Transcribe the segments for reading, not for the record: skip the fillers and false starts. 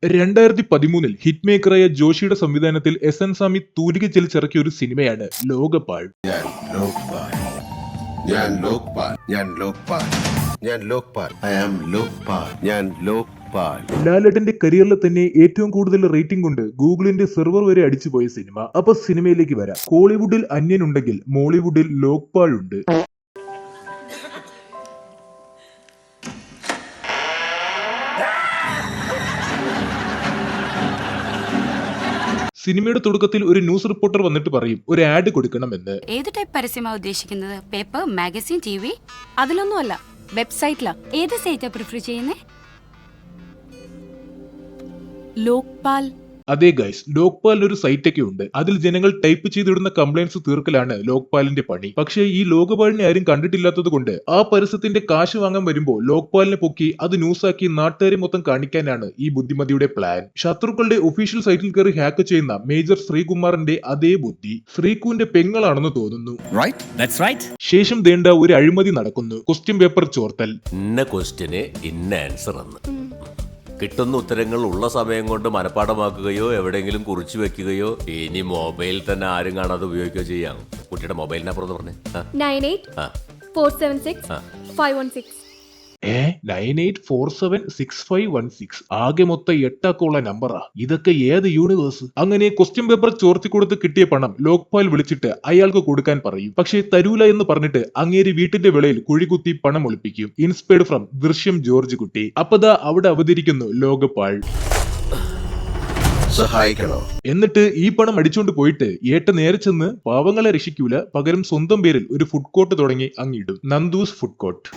2013 hit മേക്കറായ ജോഷിയുടെ സംവിധാനത്തിൽ എസ്.എൻ. സ്വാമി തൂലിക ചലിച്ചിറക്കിയ ഒരു സിനിമയാണ് ലോകപാൽ. ലാലേട്ടന്റെ കരിയറിൽ തന്നെ ഏറ്റവും കൂടുതൽ റേറ്റിംഗ് കൊണ്ട് ഗൂഗിളിന്റെ സെർവർ വരെ അടിച്ചുപോയ സിനിമ. അപ്പൊ സിനിമയിലേക്ക് വരാം. കോളിവുഡിൽ അന്യനുണ്ടെങ്കിൽ മോളിവുഡിൽ ലോക്പാൽ ഉണ്ട്. സിനിമയുടെ തുടക്കത്തിൽ ഒരു ന്യൂസ് റിപ്പോർട്ടർ വന്നിട്ട് പറയും ഒരു ആഡ് കൊടുക്കണമെന്ന്. ഏത് ടൈപ്പ് പരസ്യമാ ഉദ്ദേശിക്കുന്നത്? Paper, magazine, TV? അതിലൊന്നുമല്ല, വെബ്സൈറ്റിലാ. ഏത് സൈറ്റാ പ്രിഫർ ചെയ്യുന്നേ? ലോക്പാൽ. അതെ ഗൈസ്, ലോക്പാലിന് ഒരു സൈറ്റ് ഒക്കെ ഉണ്ട്. അതിൽ ജനങ്ങൾ ടൈപ്പ് ചെയ്തിടുന്ന കംപ്ലൈന്റ്സ് തീർക്കലാണ് ലോക്പാലിന്റെ പണി. പക്ഷേ ഈ ലോകപാലിനെ ആരും കണ്ടിട്ടില്ലാത്തത് കൊണ്ട് ആ പരസ്യത്തിന്റെ കാശ് വാങ്ങാൻ വരുമ്പോൾ ലോക്പാലിനെ പൊക്കി അത് ന്യൂസാക്കി നാട്ടുകാരെ മൊത്തം കാണിക്കാനാണ് ഈ ബുദ്ധിമതിയുടെ പ്ലാൻ. ശത്രുക്കളുടെ ഒഫീഷ്യൽ സൈറ്റിൽ കയറി ഹാക്ക് ചെയ്യുന്ന മേജർ ശ്രീകുമാറിന്റെ അതേ ബുദ്ധി ശ്രീകുവിന്റെ പെങ്ങളാണെന്ന് തോന്നുന്നു. ശേഷം ദേണ്ട ഒരു അഴിമതി നടക്കുന്നു. ക്വസ്റ്റ്യൻ പേപ്പർ ചോർത്തൽ. ഇന്ന ക്വസ്റ്റ്യന് ഇന്ന ആൻസർ എന്ന് കിട്ടുന്ന ഉത്തരങ്ങൾ ഉള്ള സമയം കൊണ്ട് മനഃപ്പാടമാക്കുകയോ എവിടെയെങ്കിലും കുറിച്ചു വെക്കുകയോ ഇനി മൊബൈൽ തന്നെ ആരും കാണാതെ ഉപയോഗിക്കുകയോ ചെയ്യാം. കുട്ടിയുടെ മൊബൈൽ നമ്പർ എന്ന് പറഞ്ഞേ. 98476516. 98476516. ആകെ മൊത്തം 8 അക്കമുള്ള നമ്പറാ. ഇതൊക്കെ ഏത് യൂണിവേഴ്സ്? അങ്ങനെ ക്വസ്റ്റ്യൻ പേപ്പർ ചോർത്തി കൊടുത്ത് കിട്ടിയ പണം ലോക്പാൽ വിളിച്ചിട്ട് അയാൾക്ക് കൊടുക്കാൻ പറയും. പക്ഷേ തരൂല എന്ന് പറഞ്ഞിട്ട് അങ്ങേര് വീട്ടിന്റെ വെളയിൽ കുഴികുത്തി പണം ഒളിപ്പിക്കും. ഇൻസ്പയർഡ് ഫ്രം ദൃശ്യം ജോർജ് കുട്ടി. അപ്പതാ അവിടെ അവതരിക്കുന്നു ലോകപാൽ. സഹായിക്കണോ? എന്നിട്ട് ഈ പണം അടിച്ചുകൊണ്ട് പോയിട്ട് ഏട്ട നേരെ ചെന്ന് പാവങ്ങളെ രക്ഷിക്കൂല, പകരം സ്വന്തം പേരിൽ ഒരു ഫുഡ് കോർട്ട് തുടങ്ങി അങ്ങിടും. Nandu's food court.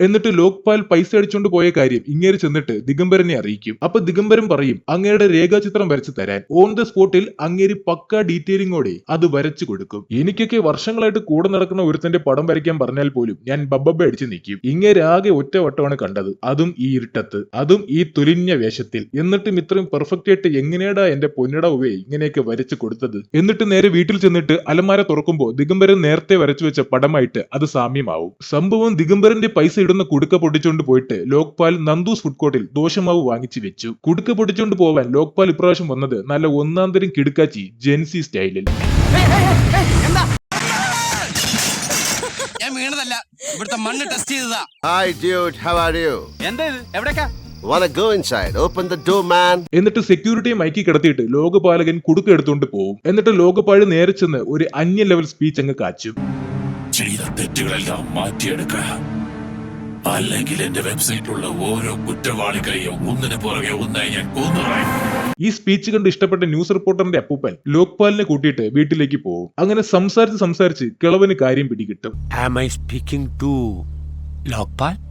എന്നിട്ട് ലോക്പാൽ പൈസ അടിച്ചോണ്ട് പോയ കാര്യം ഇങ്ങേര് ചെന്നിട്ട് ദിഗംബരനെ അറിയിക്കും. അപ്പൊ ദിഗംബരൻ പറയും അങ്ങേരുടെ രേഖാചിത്രം വരച്ചു തരാൻ. ഓൺ ദ സ്പോട്ടിൽ അങ്ങേര് പക്ക ഡീറ്റെയിലിങ്ങോടെ അത് വരച്ചു കൊടുക്കും. എനിക്കൊക്കെ വർഷങ്ങളായിട്ട് കൂടെ നടക്കുന്ന ഒരുത്തന്റെ പടം വരയ്ക്കാൻ പറഞ്ഞാൽ പോലും ഞാൻ ബബ്ബ അടിച്ചു നിൽക്കും. ഇങ്ങേര് ആകെ ഒറ്റ വട്ടമാണ് കണ്ടത്, അതും ഈ ഇരുട്ടത്ത്, അതും ഈ തുലിഞ്ഞ വേഷത്തിൽ. എന്നിട്ടും ഇത്രയും പെർഫെക്റ്റ് ആയിട്ട് എങ്ങനെയാടാ എന്റെ പൊന്നിട ഉവേ ഇങ്ങനെയൊക്കെ വരച്ചു കൊടുത്തത്? എന്നിട്ട് നേരെ വീട്ടിൽ ചെന്നിട്ട് അലമാര തുറക്കുമ്പോൾ ദിഗംബരൻ നേരത്തെ വരച്ചു വെച്ച പടമായിട്ട് അത് സാമ്യമാവും. സംഭവം ദിഗംബരന്റെ പൈസ ഇടുന്ന കുടുക്ക പൊട്ടിച്ചോണ്ട് പോയിട്ട് ലോക്പാൽ നന്ദൂസ് ഫുഡ് കോർട്ടിൽ ദോശമാവ് വാങ്ങിച്ചു വെച്ചു. കുടുക്ക പൊട്ടിച്ചോണ്ട് പോവാൻ ലോക്പാൽ ഇപ്രാവശ്യം വന്നത് നല്ല ഒന്നാം തരം കിടുക്കാച്ചി ജെൻസി സ്റ്റൈലിൽ. ഞാൻ വീണതല്ല, ഇവിടുത്തെ മണ്ണ് ടെസ്റ്റ് ചെയ്തതാ. Hi dude, how are you? എന്താ ഇത്? എവിടേക്കാ? Wanna go inside? Open the door, man. എന്നിട്ട് സെക്യൂരിറ്റിയെ മയക്കി കിടത്തിയിട്ട് ലോകപാലകൻ കുടുക്ക എടുത്തോണ്ട് പോവും. എന്നിട്ട് ലോകപാൽ നേരെ ചെന്ന് ഒരു അന്യ ലെവൽ സ്പീച്ച് അങ്ങ് കാച്ചും. ചെയ്ത തെറ്റുകളെല്ലാം മാറ്റിയെടുക്കുക, അല്ലെങ്കിൽ എന്റെ വെബ്സൈറ്റിലുള്ള ഓരോ കുറ്റവാളികളെയും ഒന്നിനു പുറകെ ഒന്നായി ഞാൻ കൊന്നുകളയും. ഈ സ്പീച്ച് കണ്ട് ഇഷ്ടപ്പെട്ട ന്യൂസ് റിപ്പോർട്ടറിന്റെ അപ്പൂപ്പൻ ലോക്പാലിനെ കൂട്ടിയിട്ട് വീട്ടിലേക്ക് പോകും. അങ്ങനെ സംസാരിച്ച് കിളവന് കാര്യം പിടികിട്ടും.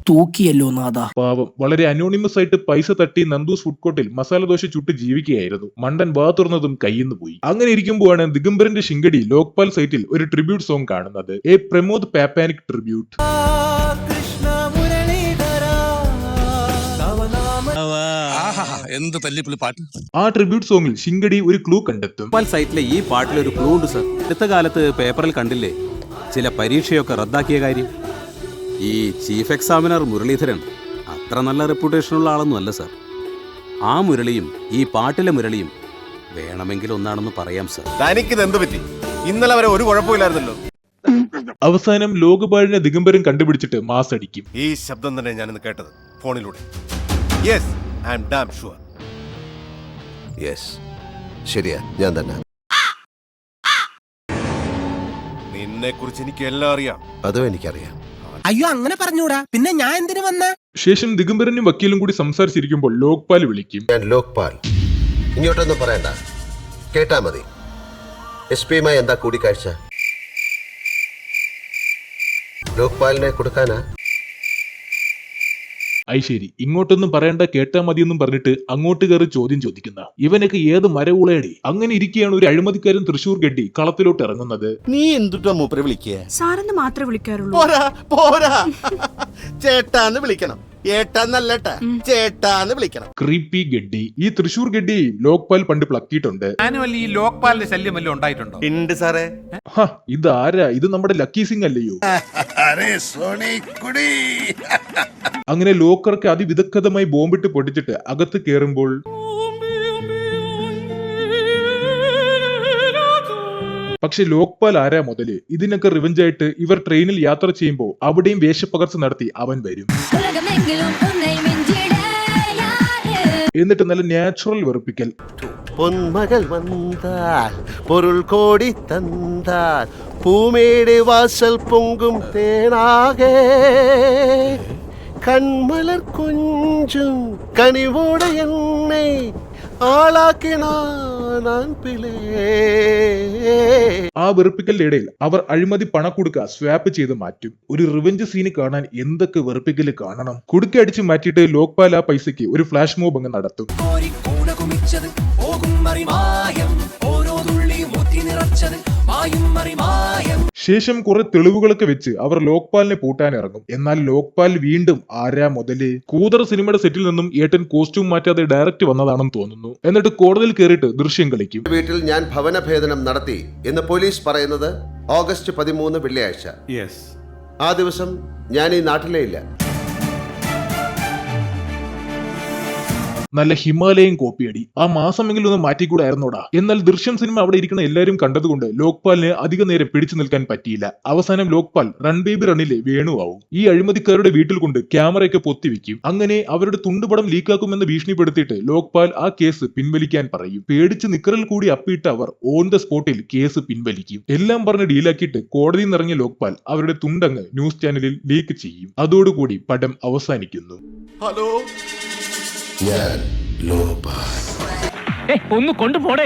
തൂക്കിയല്ലോ നാദാ. പാവം വളരെ അനോണിമസ് ആയിട്ട് പൈസ തട്ടി നന്ദൂസ് ഫുഡ് കോർട്ടിൽ മസാല ദോശ ചുട്ട് ജീവിക്കുകയായിരുന്നു. മണ്ടൻ വാ തുറന്നതും കയ്യിന്ന് പോയി. അങ്ങനെ ഇരിക്കുമ്പോഴാണ് ദിഗംബരന്റെ ശിങ്കടി ലോക്പാൽ സൈറ്റിൽ ഒരു ട്രിബ്യൂട്ട് സോങ് കാണുന്നത്. എ പ്രമോദ് പാപ്പാനിക് ട്രിബ്യൂട്ട്. എന്ത് തല്ലിപ്പുള്ളി പാട്ട്! ആ ട്രിബ്യൂട്ട് സോങ്ങിൽ ശിങ്കടി ഒരു ക്ലൂ കണ്ടെത്തും. സൈറ്റിലെ ഈ പാട്ടിൽ ഒരു ക്ലൂ ഉണ്ട് സർ. അടുത്ത കാലത്ത് പേപ്പറിൽ കണ്ടില്ലേ ചില പരീക്ഷയൊക്കെ റദ്ദാക്കിയ കാര്യം? ഈ ചീഫ് എക്സാമിനർ മുരളീധരൻ അത്ര നല്ല റെപ്യൂട്ടേഷനുള്ള ആളൊന്നും അല്ല സർ. ആ മുരളിയും ഈ പാട്ടിലെ മുരളിയും വേണമെങ്കിൽ ഒന്നാണെന്ന് പറയാം സർ. തനിക്കിത് എന്ത് പറ്റി? ഇന്നലെ വരെ ഒരു കുഴപ്പമില്ലായിരുന്നല്ലോ. അവസാനം ലോകപാലിനെ ദിഗംബരൻ കണ്ടുപിടിച്ചിട്ട് മാസ് അടിക്കും. ഈ ശബ്ദം തന്നെ ഞാനിന്ന് കേട്ടത് ഫോണിലൂടെ. Yes, I am damn sure. Yes, ശരിയാ, ഞാൻ തന്നെ. നിന്നെ കുറിച്ച് എനിക്ക് എല്ലാം അറിയാം. അതും എനിക്കറിയാം. അയ്യോ, അങ്ങനെ പറഞ്ഞൂടാ. പിന്നെ ഞാൻ എന്തിനു വന്ന? ശേഷം ദിഗംബരനും വക്കീലും കൂടി സംസാരിച്ചിരിക്കുമ്പോൾ ലോക്പാൽ വിളിക്കും. ഞാൻ ലോക്പാൽ. ഇങ്ങോട്ടൊന്നും പറയണ്ട, കേട്ടാ മതി. SP-യുമായി എന്താ കൂടിക്കാഴ്ച? ലോക്പാലിനെ കൊടുക്കാനാ? ശരി, ഇങ്ങോട്ടൊന്നും പറയണ്ട, കേട്ടാ മതിയെന്നും പറഞ്ഞിട്ട് അങ്ങോട്ട് കയറി ചോദ്യം ചോദിക്കുന്ന ഇവനൊക്കെ ഏത് മരവുളയടി? അങ്ങനെ ഇരിക്കുകയാണ് ഒരു അഴിമതിക്കാരൻ തൃശൂർ ഗഡ്ഡി കളത്തിലോട്ട് ഇറങ്ങുന്നത്. നീ എന്തുട്ടാ മൂപ്പരെ വിളിക്കുക? സാറെന്ന് മാത്രമേ വിളിക്കാറുള്ളൂ. പോരാ, ചേട്ടാന്ന് വിളിക്കണം. ഏട്ടാന്നല്ലട്ടാ ചേട്ടാന്ന് വിളിക്കണം. ക്രീപ്പി ഗഡ്ഡി. ഈ തൃശൂർ ഗഡ്ഡി ലോക്പാൽ പണ്ട് പ്ലക്കിയിട്ടുണ്ട്. ആനുവൽ ഈ ലോക്പാലിന്റെ ശല്യം വല്ലതും ഉണ്ടായിട്ടുണ്ടോ? ഉണ്ട് സാറേ. ഇതാരാ? ഇത് നമ്മുടെ ലക്കി സിംഗ് അല്ലയോ? അങ്ങനെ ലോക്കർക്ക് അതിവിദഗ്ധമായി ബോംബിട്ട് പൊട്ടിച്ചിട്ട് അകത്ത് കയറുമ്പോൾ പക്ഷെ ലോക്പാൽ ആരാ മുതല്? ഇതിനൊക്കെ റിവഞ്ചായിട്ട് ഇവർ ട്രെയിനിൽ യാത്ര ചെയ്യുമ്പോൾ അവിടെയും വേഷപ്പകർച്ച നടത്തി അവൻ വരും. എന്നിട്ട് നല്ല നാച്ചുറൽ വെറുപ്പിക്കൽ. പൊന്മകൾ വന്നാൽ പൊരുൾ കോടി തന്നാൽ പൂമേടെ വാസൽ പൊങ്കും തേനാകെ കൺമലർ കൊഞ്ചും കനിവോടെ എന്നെ ആ വെറുപ്പിക്കലിന്റെ ഇടയിൽ അവർ അഴിമതി പണക്കുടുക്ക സ്വാപ്പ് ചെയ്ത് മാറ്റും. ഒരു റിവെഞ്ച് സീന് കാണാൻ എന്തൊക്കെ വെറുപ്പിക്കല് കാണണം. കുടുക്ക അടിച്ച് മാറ്റിയിട്ട് ലോക്പാൽ ആ പൈസക്ക് ഒരു ഫ്ലാഷ് മോബ് അങ്ങ് നടത്തും. ശേഷം കുറെ തെളിവുകളൊക്കെ വെച്ച് അവർ ലോക്പാലിനെ പൂട്ടാൻ ഇറങ്ങും. എന്നാൽ ലോക്പാൽ വീണ്ടും ആരാ മുതല്? കൂതറ സിനിമയുടെ സെറ്റിൽ നിന്നും ഏട്ടൻ കോസ്റ്റ്യൂം മാറ്റാതെ ഡയറക്റ്റ് വന്നതാണെന്ന് തോന്നുന്നു. എന്നിട്ട് കോടതിയിൽ കയറിയിട്ട് ദൃശ്യം കളിക്കും. വീട്ടിൽ ഞാൻ ഭവനഭേദനം നടത്തി എന്ന് പോലീസ് പറയുന്നത് ഓഗസ്റ്റ് 13 വെള്ളിയാഴ്ച. ആ ദിവസം ഞാൻ ഈ നാട്ടിലേ ഇല്ല. നല്ല ഹിമാലയൻ കോപ്പിയടി. ആ മാസമെങ്കിലും ഒന്ന് മാറ്റിക്കൂടായിരുന്നോടാ. എന്നാൽ ദൃശ്യം സിനിമ അവിടെ ഇരിക്കുന്ന എല്ലാവരും കണ്ടതുകൊണ്ട് ലോക്പാലിന് അധിക നേരം പിടിച്ചു നിൽക്കാൻ പറ്റിയില്ല. അവസാനം ലോക്പാൽ റൺ ബേബി റണ്ണിലെ വേണുവാവും. ഈ അഴിമതിക്കാരുടെ വീട്ടിൽ കൊണ്ട് ക്യാമറയൊക്കെ പൊത്തിവെക്കും. അങ്ങനെ അവരുടെ തുണ്ടുപടം ലീക്കാക്കുമെന്ന് ഭീഷണിപ്പെടുത്തിയിട്ട് ലോക്പാൽ ആ കേസ് പിൻവലിക്കാൻ പറയും. പേടിച്ച് നിക്കറിൽ കൂടി അപ്പിയിട്ട അവർ ഓൺ ദ സ്പോട്ടിൽ കേസ് പിൻവലിക്കും. എല്ലാം പറഞ്ഞ് ഡീലാക്കിയിട്ട് കോടതിയിൽ നിന്നിറങ്ങിയ ലോക്പാൽ അവരുടെ തുണ്ടങ്ങ് ന്യൂസ് ചാനലിൽ ലീക്ക് ചെയ്യും. അതോടുകൂടി പടം അവസാനിക്കുന്നു. ഹലോ, ഞാൻ ലോപാൽ. ഒന്ന് കൊണ്ടുപോടേ.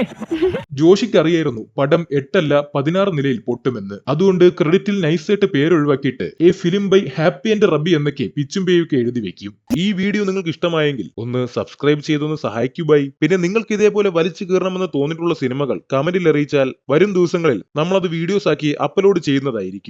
ജോഷിക്ക് അറിയായിരുന്നു പടം 8 അല്ല 16 നിലയിൽ പൊട്ടുമെന്ന്. അതുകൊണ്ട് ക്രെഡിറ്റിൽ നൈസായിട്ട് പേരൊഴിവാക്കിയിട്ട് a film by Happy and Rabi എന്നൊക്കെ പിച്ചും പേയൊക്കെ എഴുതി വെക്കും. ഈ വീഡിയോ നിങ്ങൾക്ക് ഇഷ്ടമായെങ്കിൽ ഒന്ന് സബ്സ്ക്രൈബ് ചെയ്തൊന്ന് സഹായിക്കൂ ബൈ. പിന്നെ നിങ്ങൾക്ക് ഇതേപോലെ വലിച്ചു കീറണമെന്ന് തോന്നിയിട്ടുള്ള സിനിമകൾ കമന്റിൽ അറിയിച്ചാൽ വരും ദിവസങ്ങളിൽ നമ്മളത് വീഡിയോസ് ആക്കി അപ്ലോഡ് ചെയ്യുന്നതായിരിക്കും.